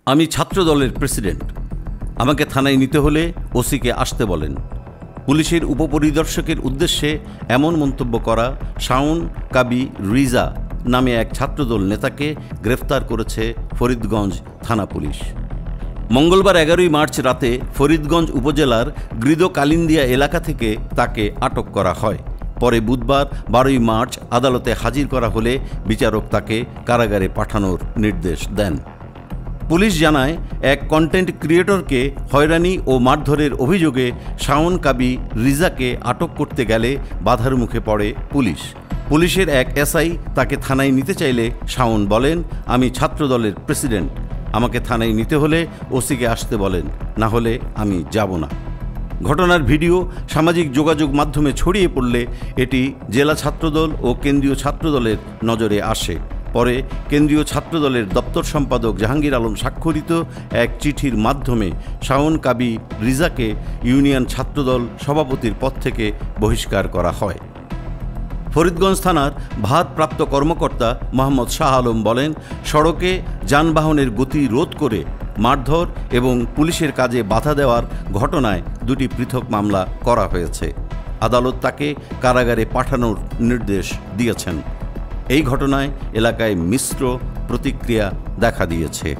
আমি ছাত্রদলের প্রেসিডেন্ট। আমাকে থানায় নিতে হলে ওসিকে আসতে বলেন। পুলিশের উপপরিদর্শকের উদ্দেশ্যে এমন মন্তব্য করা শাওন কাবি রিজা নামে এক ছাত্রদল নেতাকে গ্রেফতার করেছে ফরিদগঞ্জ থানা পুলিশ। মঙ্গলবার 11 মার্চ রাতে ফরিদগঞ্জ উপজেলার গৃদ-কালিন্দিয়া এলাকা থেকে তাকে আটক করা হয়। পরে বুধবার 12 মার্চ আদালতে হাজির করা হলে বিচারক তাকে কারাগারে পাঠানোর নির্দেশ দেন। পুলিশ জানায়, এক কন্টেন্ট ক্রিয়েটরকে হয়রানি ও মারধরের অভিযোগে শাওন কাবি রিজাকে আটক করতে গেলে বাধার মুখে পড়ে পুলিশ। পুলিশের এক এসআই তাকে থানায় নিতে চাইলে শাওন বলেন, আমি ছাত্রদলের প্রেসিডেন্ট। আমাকে থানায় নিতে হলে ওসিকে আসতে বলেন, না হলে আমি যাব না। ঘটনার ভিডিও সামাজিক যোগাযোগ মাধ্যমে ছড়িয়ে পড়লে এটি জেলা ছাত্রদল ও কেন্দ্রীয় ছাত্রদলের নজরে আসে। পরে কেন্দ্রীয় ছাত্রদলের দপ্তর সম্পাদক জাহাঙ্গীর আলম স্বাক্ষরিত এক চিঠির মাধ্যমে শাওন কাবি রিজাকে ইউনিয়ন ছাত্রদল সভাপতির পদ থেকে বহিষ্কার করা হয়। ফরিদগঞ্জ থানার ভারপ্রাপ্ত কর্মকর্তা মোহাম্মদ শাহ আলম বলেন, সড়কে যানবাহনের গতি রোধ করে মারধর এবং পুলিশের কাজে বাধা দেওয়ার ঘটনায় দুটি পৃথক মামলা করা হয়েছে। আদালত তাকে কারাগারে পাঠানোর নির্দেশ দিয়েছেন। এই ঘটনায় এলাকায় মিশ্র প্রতিক্রিয়া দেখা দিয়েছে।